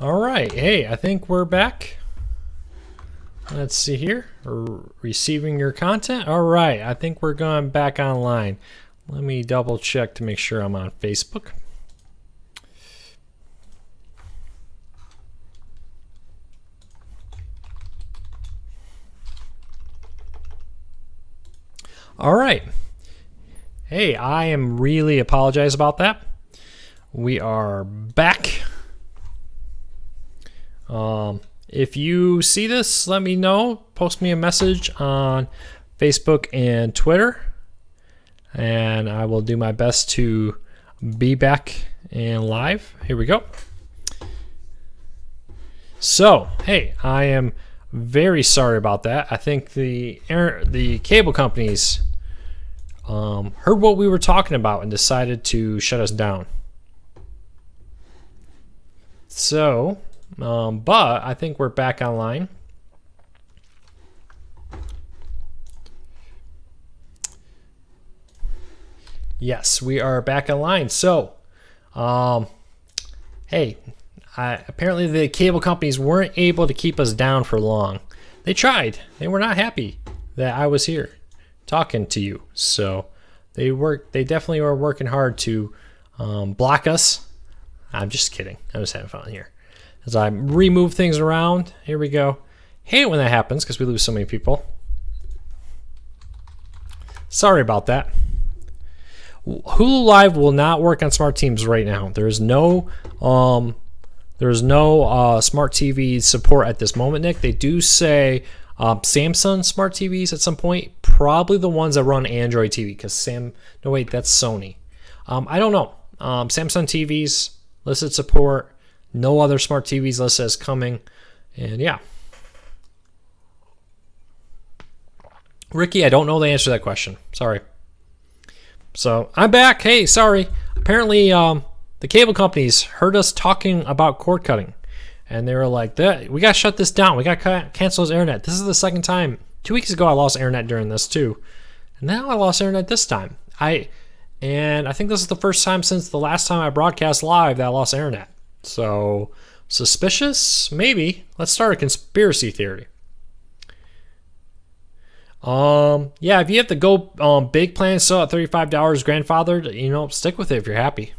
All right. Hey, I think we're back. Let's see here. Receiving your content. All right. I think we're going back online. Let me double check to make sure I'm on Facebook. All right. Hey, I am really apologize about that. We are back. If you see this, let me know. Post me a message on Facebook and Twitter, and I will do my best to be back and live. Here we go. So, hey, I am very sorry about that. I think the cable companies heard what we were talking about and decided to shut us down. So, but I think we're back online. Yes, we are back online. So, hey, apparently the cable companies weren't able to keep us down for long. They tried. They were not happy that I was here talking to you. So they definitely were working hard to block us. I'm just kidding. I'm just having fun here. As I remove things around, here we go. Hate it when that happens because we lose so many people. Sorry about that. Hulu Live will not work on smart TVs right now. There's no smart TV support at this moment, Nick. They do say Samsung smart TVs at some point, probably the ones that run Android TV. Because no wait, that's Sony. I don't know. Samsung TVs listed support. No other smart TVs listed as coming. And yeah. Ricky, I don't know the answer to that question. Sorry. So I'm back. Hey, sorry. Apparently, the cable companies heard us talking about cord cutting. And they were like, we got to shut this down. We got to cancel his internet. This is the second time. 2 weeks ago, I lost internet during this too. And now I lost internet this time. And I think this is the first time since the last time I broadcast live that I lost internet. So, suspicious? Maybe. Let's start a conspiracy theory. Yeah, if you have to go big plan still at $35 grandfathered, stick with it if you're happy.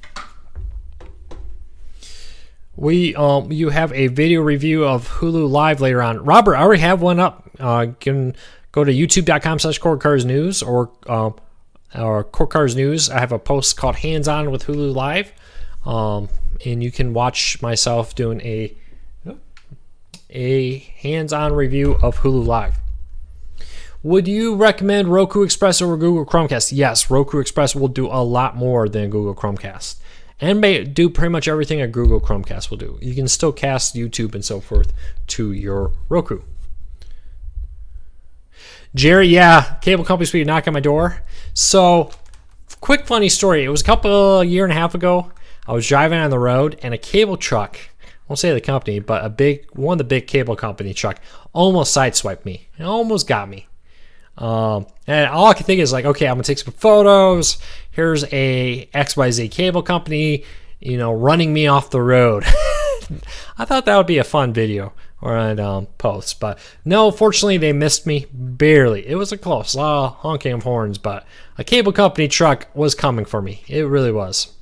You have a video review of Hulu Live later on. Robert, I already have one up. You can go to youtube.com/CourtCarsNews or Court Cars News. I have a post called Hands On with Hulu Live. And you can watch myself doing a hands-on review of Hulu Live. Would you recommend Roku Express over Google Chromecast? Yes, Roku Express will do a lot more than Google Chromecast. And may do pretty much everything a Google Chromecast will do. You can still cast YouTube and so forth to your Roku. Jerry, yeah, cable companies be knocking on my door. So, quick funny story. It was a year and a half ago. I was driving on the road and a cable truck, I won't say the company, but one of the big cable company truck almost sideswiped me. It almost got me. And all I could think is like, okay, I'm going to take some photos. Here's a XYZ cable company, running me off the road. I thought that would be a fun video or a post, but no, fortunately they missed me barely. It was a lot of honking of horns, but a cable company truck was coming for me. It really was.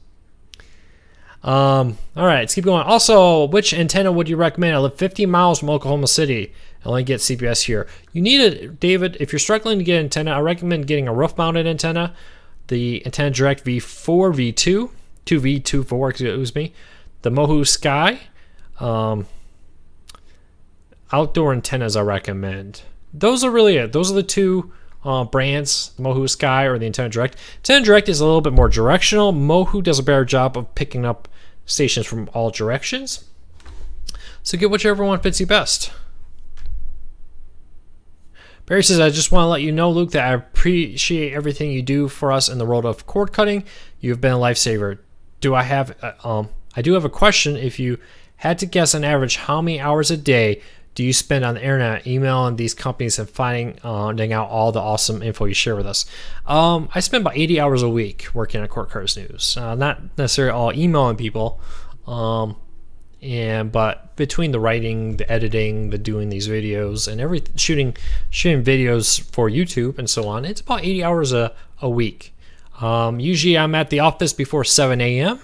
All right, let's keep going. Also, which antenna would you recommend? I live 50 miles from Oklahoma City. I only get CBS here. You need it, David. If you're struggling to get an antenna, I recommend getting a roof-mounted antenna, the Antenna Direct V4, V2, 2V24, excuse me, the Mohu Sky. Outdoor antennas I recommend. Those are really it. Those are the two brands, the Mohu Sky or the Antenna Direct. Antenna Direct is a little bit more directional. Mohu does a better job of picking up stations from all directions. So get whichever one fits you best. Barry says, I just want to let you know, Luke, that I appreciate everything you do for us in the world of cord cutting. You've been a lifesaver. I do have a question. If you had to guess on average, how many hours a day do you spend on the internet emailing these companies and finding out all the awesome info you share with us? I spend about 80 hours a week working at Court Cars News. Not necessarily all emailing people. But between the writing, the editing, the doing these videos, and shooting videos for YouTube and so on, it's about 80 hours a week. Usually I'm at the office before 7 a.m.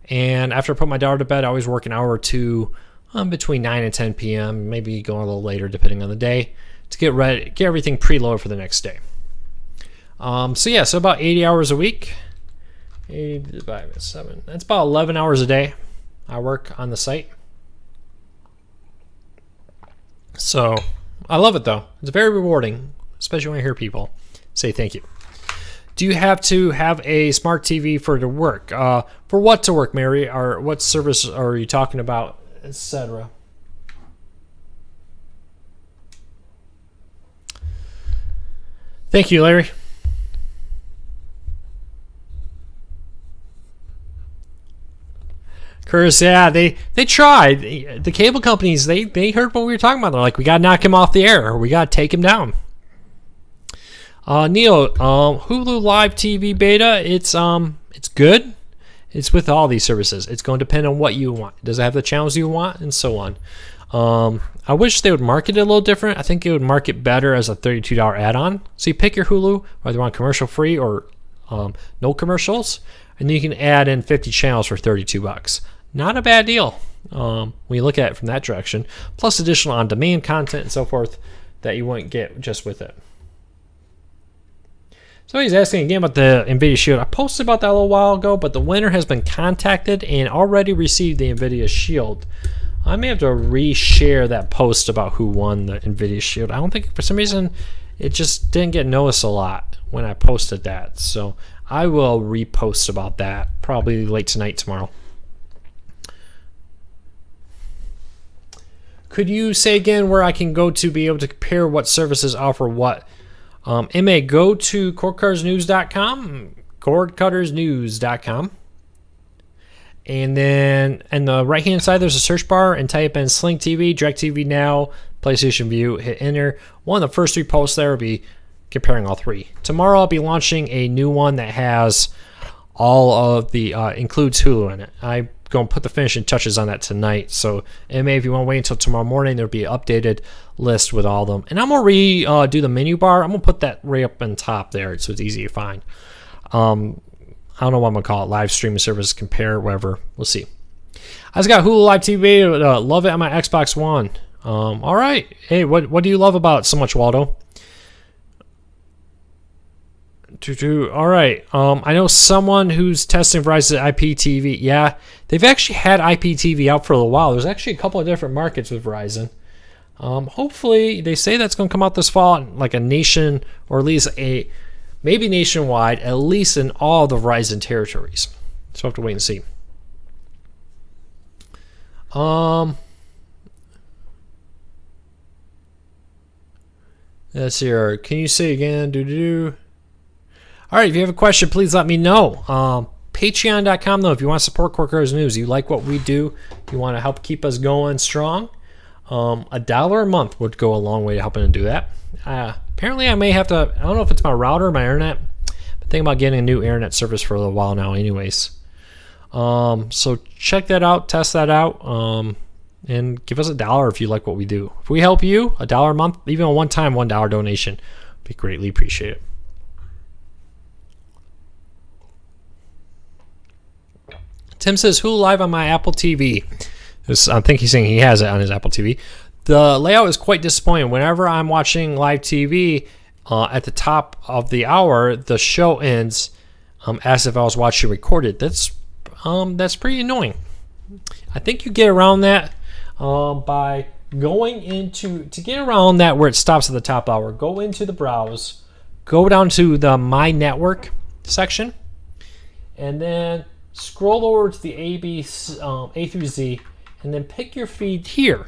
And after I put my daughter to bed, I always work an hour or two between 9 and 10 p.m., maybe going a little later depending on the day, to get everything preloaded for the next day. So about 80 hours a week. 80 divided by 7. That's about 11 hours a day I work on the site. So I love it though. It's very rewarding, especially when I hear people say thank you. Do you have to have a smart TV for to work? For what to work, Mary? Or what service are you talking about, etc.? Thank you, Larry. Curtis, yeah, they tried. The cable companies, they heard what we were talking about. They're like, we got to knock him off the air, or we got to take him down. Neil, Hulu Live TV beta, it's good. It's with all these services. It's going to depend on what you want. Does it have the channels you want, and so on. I wish they would market it a little different. I think it would market better as a $32 add-on. So you pick your Hulu, whether you want commercial free or no commercials, and then you can add in 50 channels for $32. Not a bad deal when you look at it from that direction. Plus additional on-demand content and so forth that you wouldn't get just with it. So he's asking again about the NVIDIA Shield. I posted about that a little while ago, but the winner has been contacted and already received the NVIDIA Shield. I may have to reshare that post about who won the NVIDIA Shield. I don't think, for some reason, it just didn't get noticed a lot when I posted that. So I will repost about that probably late tonight, tomorrow. Could you say again where I can go to be able to compare what services offer what? MA, go to cordcuttersnews.com, cordcuttersnews.com. And then on the right-hand side, there's a search bar, and type in Sling TV, DirecTV Now, PlayStation View, hit enter. One of the first 3 posts there will be comparing all 3. Tomorrow I'll be launching a new one that has all of the, includes Hulu in it. I'm going to put the finishing touches on that tonight. So MA, if you want to wait until tomorrow morning, there'll be an updated list with all of them. And I'm going to redo the menu bar. I'm going to put that right up on top there so it's easy to find. I don't know what I'm going to call it. Live streaming service, compare, whatever. We'll see. I just got Hulu Live TV. Love it on my Xbox One. All right. Hey, what do you love about it so much, Waldo? All right. I know someone who's testing Verizon IPTV. Yeah, they've actually had IPTV out for a little while. There's actually a couple of different markets with Verizon. Hopefully, they say that's going to come out this fall, like a nation, or at least maybe nationwide, at least in all the Verizon territories. So we'll have to wait and see. Let's see here. Can you say again? All right, if you have a question, please let me know. Patreon.com, though, if you want to support Cord Cutters News, you like what we do, you want to help keep us going strong, $1 a month would go a long way to helping to do that. Apparently, I may have to, I don't know if it's my router or my internet, but thinking about getting a new internet service for a little while now anyways. So check that out, test that out, and give us $1 if you like what we do. If we help you, $1 a month, even a one-time $1 donation, would be greatly appreciated. Tim says, Hulu Live on my Apple TV. I think he's saying he has it on his Apple TV. The layout is quite disappointing. Whenever I'm watching live TV, at the top of the hour, the show ends as if I was watching recorded. That's pretty annoying. I think you get around that by going to get around that where it stops at the top hour. Go into the browse, go down to the My Network section, and then scroll over to the A through Z, and then pick your feed here.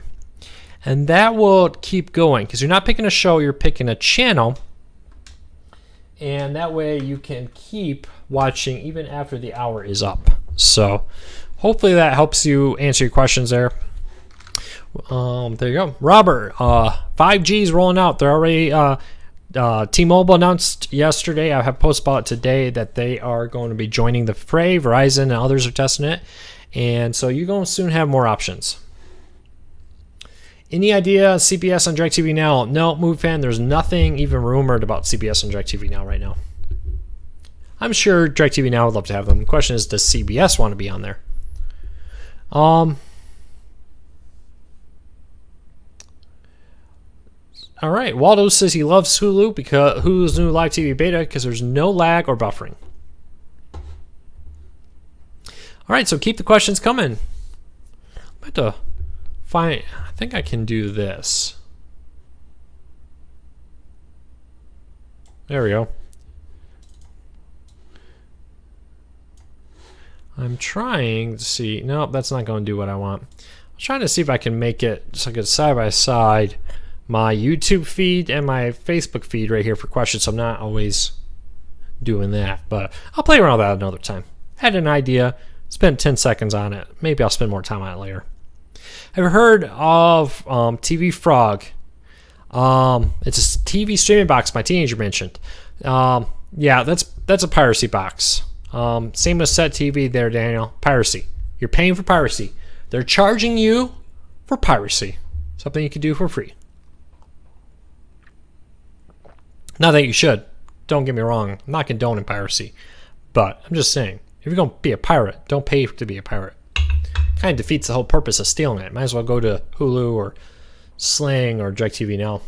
And that will keep going because you're not picking a show, you're picking a channel. And that way you can keep watching even after the hour is up. So hopefully that helps you answer your questions there. There you go. Robert, 5G is rolling out. They're already, T-Mobile announced yesterday, I have posted about it today, that they are going to be joining the fray. Verizon and others are testing it. And so you're going to soon have more options. Any idea CBS on DirecTV Now? No, Movie Fan, there's nothing even rumored about CBS on DirecTV Now right now. I'm sure DirecTV Now would love to have them. The question is, does CBS want to be on there? All right, Waldo says he loves Hulu because Hulu's new live TV beta because there's no lag or buffering. All right, so keep the questions coming. I'm about to find. I think I can do this. There we go. I'm trying to see. Nope, that's not going to do what I want. I'm trying to see if I can make it so I could side by side my YouTube feed and my Facebook feed right here for questions. So I'm not always doing that, but I'll play around with that another time. Had an idea, spent 10 seconds on it. Maybe I'll spend more time on it later. Have you heard of TV Frog? It's a TV streaming box my teenager mentioned. Yeah, that's a piracy box. Same with Set TV there, Daniel. Piracy. You're paying for piracy. They're charging you for piracy. Something you can do for free. Not that you should. Don't get me wrong. I'm not condoning piracy. But I'm just saying, if you're going to be a pirate, don't pay to be a pirate. Kind of defeats the whole purpose of stealing it. Might as well go to Hulu or Sling or DirecTV Now.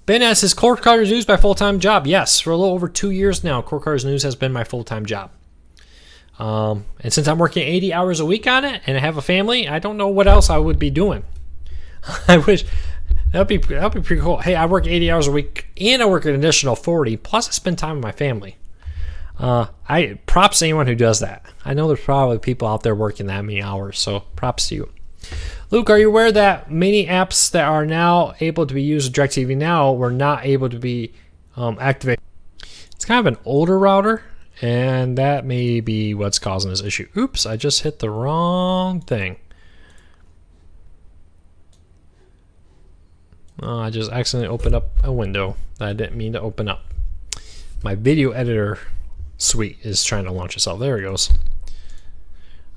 Ben asks, is Core Cars News my full-time job? Yes, for a little over 2 years now, Core Cars News has been my full-time job. And since I'm working 80 hours a week on it and I have a family, I don't know what else I would be doing. I wish that'd be pretty cool. Hey, I work 80 hours a week and I work an additional 40, plus I spend time with my family. I props to anyone who does that. I know there's probably people out there working that many hours, so props to you. Luke, are you aware that many apps that are now able to be used with DirecTV Now were not able to be activated? It's kind of an older router, and that may be what's causing this issue. Oops, I just hit the wrong thing. Oh, I just accidentally opened up a window that I didn't mean to open up. My video editor suite is trying to launch itself. There it goes.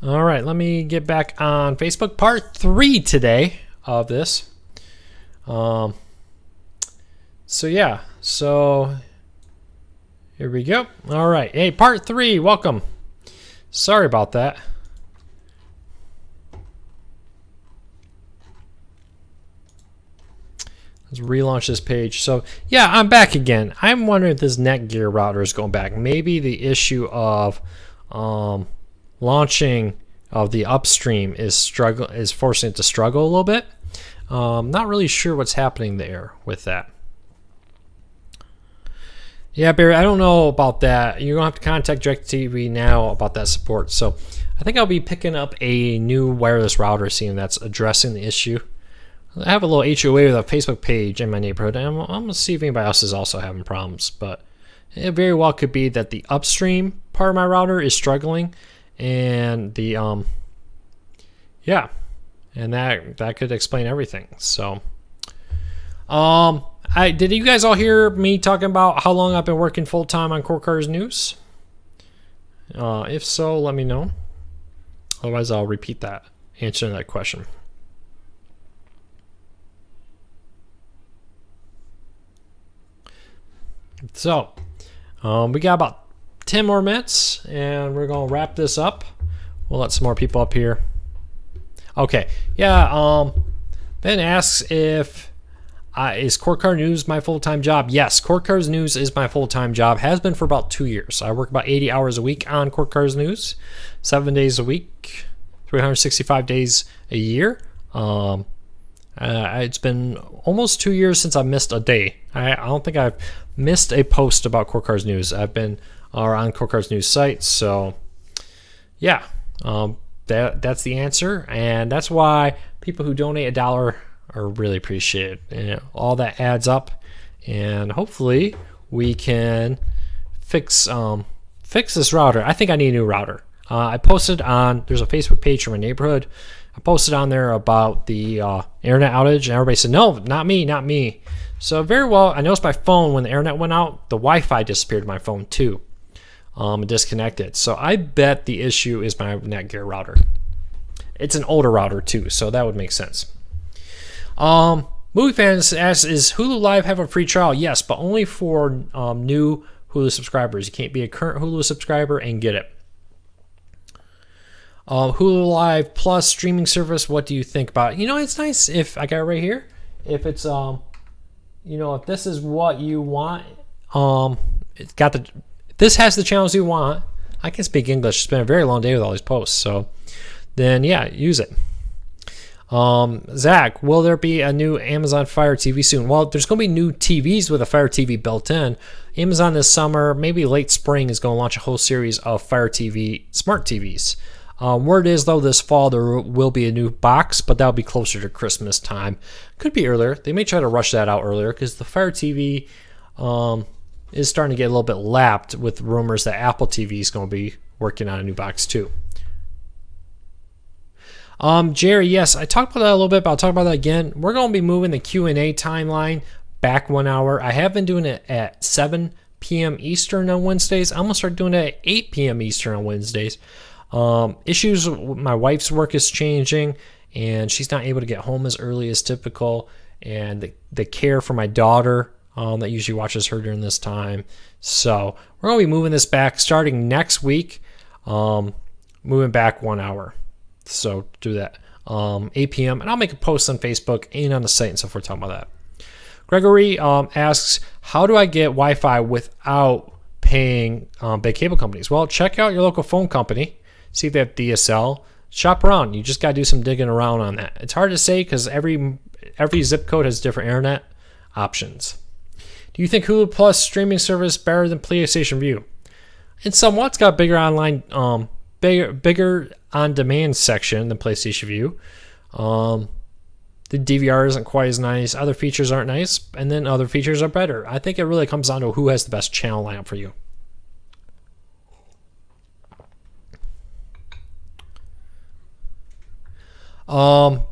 All right, let me get back on Facebook. Part 3 today of this. So yeah, so here we go. All right, hey, part 3, welcome. Sorry about that. Let's relaunch this page. So yeah, I'm back again. I'm wondering if this Netgear router is going back. Maybe the issue of launching of the upstream is forcing it to struggle a little bit. Not really sure what's happening there with that. Yeah, Barry, I don't know about that. You're going to have to contact DirecTV Now about that support. So I think I'll be picking up a new wireless router, seeing that's addressing the issue. I have a little HOA with a Facebook page in my neighborhood, and I'm going to see if anybody else is also having problems. But it very well could be that the upstream part of my router is struggling, and the yeah, and that could explain everything. So did you guys all hear me talking about how long I've been working full time on Core Cars News? If so, let me know. Otherwise, I'll repeat that, answering that question. So we got about 10 more minutes and we're gonna wrap this up. We'll let some more people up here. Okay, yeah, Ben asks if is Core Car News my full-time job? Yes, Core Cars News is my full-time job. Has been for about 2 years. I work about 80 hours a week on Core Cars News, 7 days a week, 365 days a year. It's been almost 2 years since I missed a day. I don't think I've missed a post about Core Cars News. I've been on Core Cars News site, so yeah, that's the answer, and that's why people who donate $1 are really appreciated. And all that adds up, and hopefully we can fix this router. I think I need a new router. I posted on, there's a Facebook page for my neighborhood. I posted on there about the internet outage, and everybody said, no, not me, not me. So very well, I noticed my phone, when the internet went out, the Wi-Fi disappeared on my phone too. disconnect it. So I bet the issue is my Netgear router. It's an older router too, so that would make sense. Movie Fans asks, is Hulu Live have a free trial? Yes, but only for new Hulu subscribers. You can't be a current Hulu subscriber and get it. Hulu Live Plus streaming service, what do you think about it? It's nice if I got it right here. If it's if this is what you want, this has the channels you want. I can speak English. It's been a very long day with all these posts, so then yeah, use it. Zach, will there be a new Amazon Fire TV soon? Well, there's going to be new TVs with a Fire TV built in. Amazon this summer, maybe late spring, is going to launch a whole series of Fire TV smart TVs. Word is, though, this fall there will be a new box, but that'll be closer to Christmas time. Could be earlier. They may try to rush that out earlier because the Fire TV is starting to get a little bit lapped with rumors that Apple TV is going to be working on a new box too. Jerry, yes, I talked about that a little bit, but I'll talk about that again. We're going to be moving the Q&A timeline back 1 hour. I have been doing it at 7 p.m. Eastern on Wednesdays. I'm going to start doing it at 8 p.m. Eastern on Wednesdays. Issues with my wife's work is changing, and she's not able to get home as early as typical, and the care for my daughter that usually watches her during this time. So we're going to be moving this back starting next week, moving back 1 hour. So do that 8 p.m. and I'll make a post on Facebook and on the site and so forth talking about that. Gregory asks, how do I get Wi-Fi without paying big cable companies? Well, check out your local phone company. See if they have DSL. Shop around. You just got to do some digging around on that. It's hard to say because every zip code has different internet options. Do you think Hulu Plus streaming service better than PlayStation Vue? In somewhat, it's got bigger online, bigger on-demand section than PlayStation Vue. The DVR isn't quite as nice. Other features aren't nice, and then other features are better. I think it really comes down to who has the best channel lineup for you.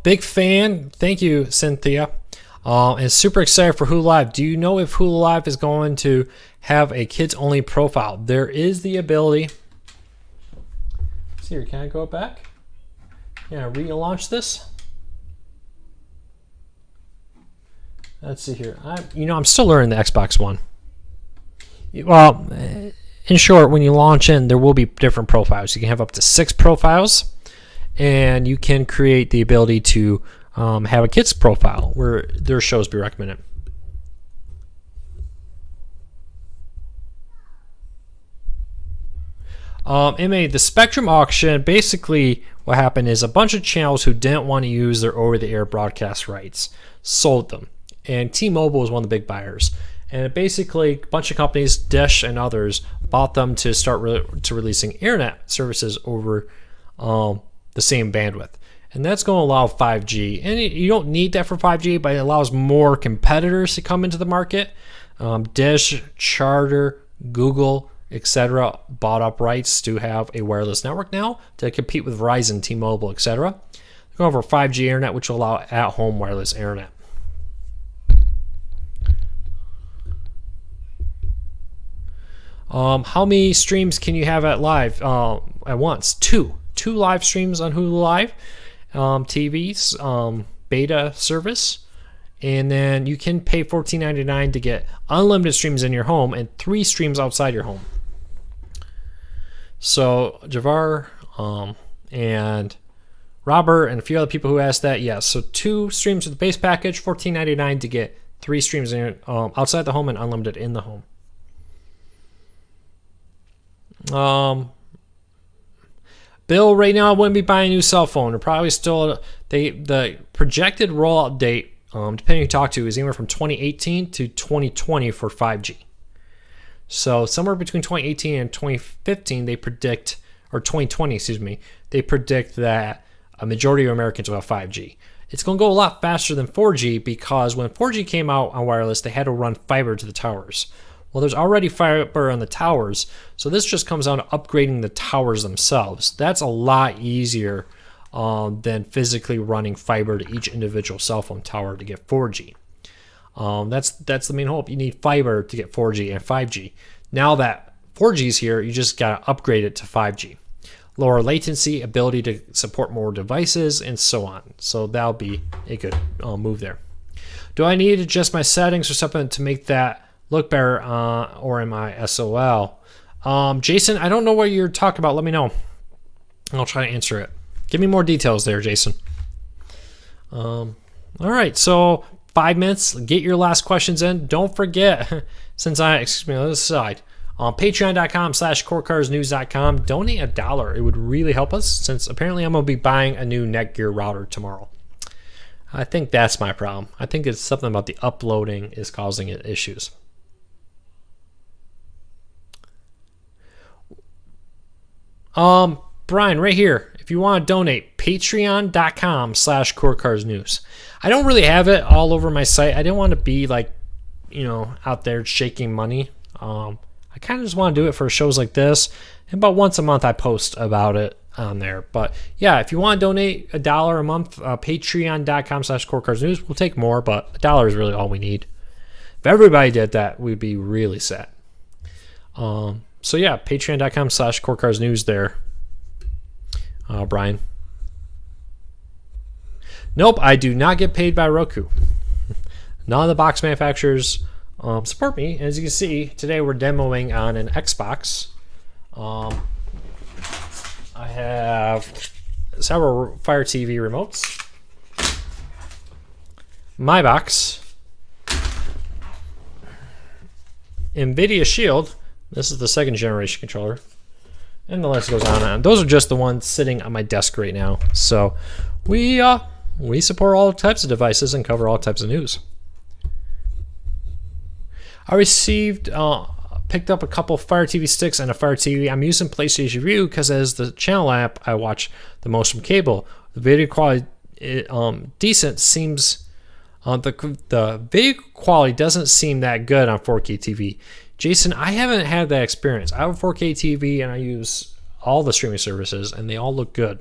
Big fan. Thank you, Cynthia. And super excited for Hulu Live. Do you know if Hulu Live is going to have a kids-only profile? There is the ability. Let's see here. Can I go back? Yeah, relaunch this. Let's see here. I'm still learning the Xbox One. Well, in short, when you launch in, there will be different profiles. You can have up to 6 profiles. And you can create the ability to have a kid's profile where their shows be recommended. MA, the Spectrum auction, basically what happened is a bunch of channels who didn't want to use their over-the-air broadcast rights sold them. And T-Mobile was one of the big buyers. And basically, a bunch of companies, Dish and others, bought them to start releasing internet services over the same bandwidth. And that's going to allow 5G. And you don't need that for 5G, but it allows more competitors to come into the market. Dish, Charter, Google, etc. bought up rights to have a wireless network now to compete with Verizon, T-Mobile, etc. They're going for 5G internet, which will allow at-home wireless internet. How many streams can you have at live at once? 2 live streams on Hulu Live TV's beta service, and then you can pay $14.99 to get unlimited streams in your home and 3 streams outside your home. So Javar and Robert and a few other people who asked that, yes. So 2 streams with the base package, $14.99 to get 3 streams in outside the home and unlimited in the home. Bill, right now I wouldn't be buying a new cell phone. They're probably still the projected rollout date, depending who you talk to, is anywhere from 2018 to 2020 for 5G. So somewhere between 2018 and 2015, they predict, or 2020, excuse me, they predict that a majority of Americans will have 5G. It's going to go a lot faster than 4G because when 4G came out on wireless, they had to run fiber to the towers. Well, there's already fiber on the towers, so this just comes down to upgrading the towers themselves. That's a lot easier than physically running fiber to each individual cell phone tower to get 4G. That's the main hope. You need fiber to get 4G and 5G. Now that 4G's here. You just got to upgrade it to 5G. Lower latency, ability to support more devices, and so on. So that'll be a good move there. Do I need to adjust my settings or something to make that look better, or am I SOL? Jason, I don't know what you're talking about. Let me know. I'll try to answer it. Give me more details there, Jason. All right, so 5 minutes. Get your last questions in. Don't forget, let's aside. On patreon.com/corecarsnews.com, donate $1. It would really help us, since apparently I'm going to be buying a new Netgear router tomorrow. I think that's my problem. I think it's something about the uploading is causing it issues. Brian, right here, if you want to donate, patreon.com/corecarsnews. I don't really have it all over my site. I didn't want to be like, out there shaking money. I kind of just want to do it for shows like this. And about once a month, I post about it on there. But yeah, if you want to donate $1 a month, patreon.com/corecarsnews. We'll take more, but $1 is really all we need. If everybody did that, we'd be really sad. So yeah, patreon.com/corecarsnews there, Brian. Nope, I do not get paid by Roku. None of the box manufacturers support me. As you can see, today we're demoing on an Xbox. I have several Fire TV remotes. My box. NVIDIA Shield. This is the 2nd generation controller. And the list goes on and on. Those are just the ones sitting on my desk right now. So we support all types of devices and cover all types of news. I picked up a couple Fire TV sticks and a Fire TV. I'm using PlayStation Vue because as the channel app, I watch the most from cable. The video quality, decent seems. The video quality doesn't seem that good on 4K TV. Jason, I haven't had that experience. I have a 4K TV and I use all the streaming services and they all look good.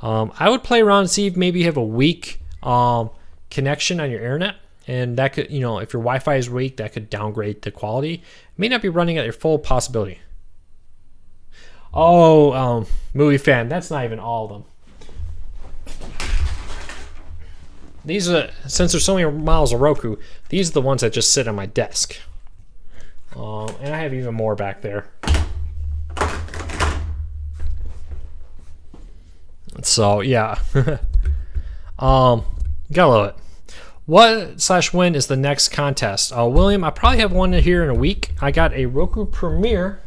I would play around and see if maybe you have a weak connection on your internet. And that could, if your Wi-Fi is weak, that could downgrade the quality. It may not be running at your full possibility. Oh, movie fan, that's not even all of them. These are, since there's so many models of Roku, these are the ones that just sit on my desk. And I have even more back there. So yeah, gotta love it. What/when is the next contest? William, I probably have one here in a week. I got a Roku Premiere.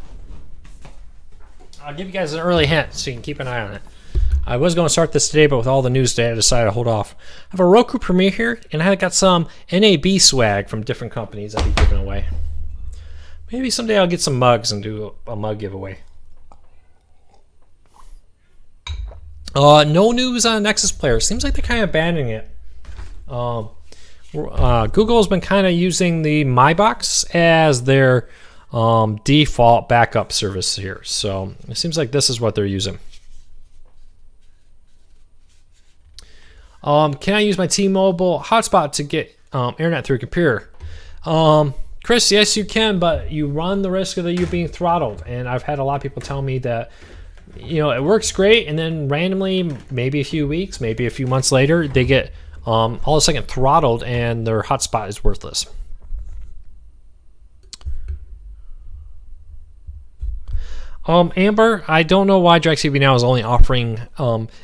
I'll give you guys an early hint so you can keep an eye on it. I was going to start this today, but with all the news today, I decided to hold off. I have a Roku Premiere here, and I got some NAB swag from different companies I'll be giving away. Maybe someday I'll get some mugs and do a mug giveaway. No news on Nexus Player. Seems like they're kind of abandoning it. Google has been kind of using the MyBox as their default backup service here. So it seems like this is what they're using. Can I use my T-Mobile hotspot to get internet through a computer? Chris, yes, you can, but you run the risk of you being throttled. And I've had a lot of people tell me that, it works great, and then randomly, maybe a few weeks, maybe a few months later, they get all of a sudden throttled and their hotspot is worthless. Amber, I don't know why DirecTV Now is only offering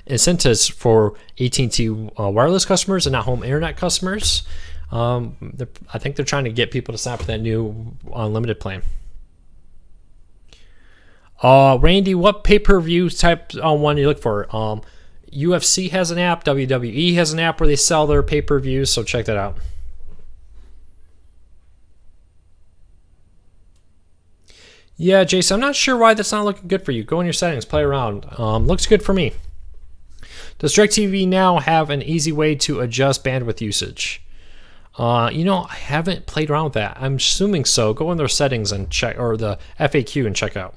incentives for AT&T wireless customers and not home internet customers. I think they're trying to get people to sign up for that new unlimited plan. Randy, what pay-per-view type one do you look for? UFC has an app. WWE has an app where they sell their pay-per-views, so check that out. Yeah, Jason, I'm not sure why that's not looking good for you. Go in your settings, play around. Looks good for me. Does DirecTV Now have an easy way to adjust bandwidth usage? I haven't played around with that. I'm assuming so. Go in their settings and check, or the FAQ and check out.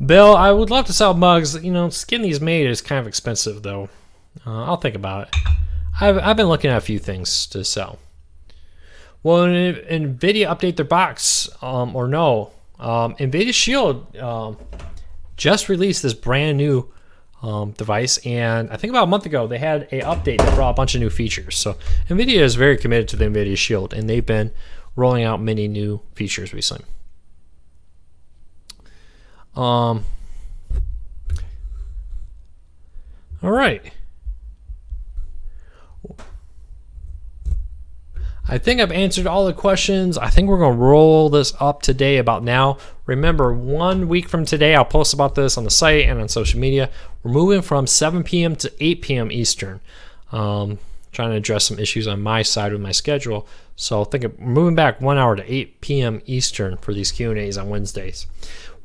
Bill, I would love to sell mugs. Getting these made is kind of expensive, though. I'll think about it. I've been looking at a few things to sell. Will NVIDIA update their box or no? NVIDIA Shield just released this brand new device, and I think about a month ago they had an update that brought a bunch of new features. So NVIDIA is very committed to the NVIDIA Shield, and they've been rolling out many new features recently. All right. I think I've answered all the questions. I think we're going to roll this up today about now. Remember, 1 week from today, I'll post about this on the site and on social media. We're moving from 7 p.m. to 8 p.m. Eastern. Trying to address some issues on my side with my schedule. So I think we're moving back 1 hour to 8 p.m. Eastern for these Q&As on Wednesdays.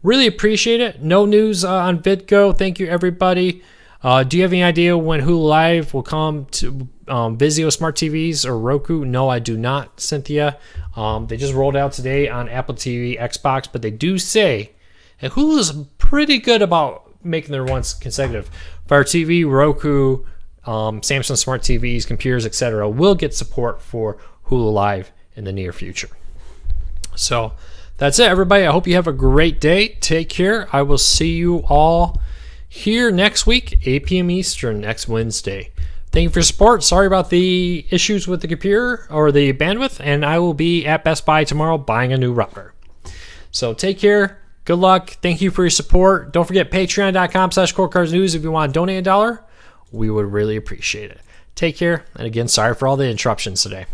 Really appreciate it. No news on VidGo. Thank you, everybody. Do you have any idea when Hulu Live will come to Vizio Smart TVs or Roku? No, I do not, Cynthia. They just rolled out today on Apple TV, Xbox, but they do say, and Hulu is pretty good about making their ones consecutive. Fire TV, Roku, Samsung Smart TVs, computers, etc. will get support for Hulu Live in the near future. So that's it, everybody. I hope you have a great day. Take care. I will see you all here next week, 8 p.m. Eastern, next Wednesday. Thank you for your support. Sorry about the issues with the computer or the bandwidth, and I will be at Best Buy tomorrow buying a new router. So take care. Good luck. Thank you for your support. Don't forget patreon.com/CoreCarsNews if you want to donate $1. We would really appreciate it. Take care. And again, sorry for all the interruptions today.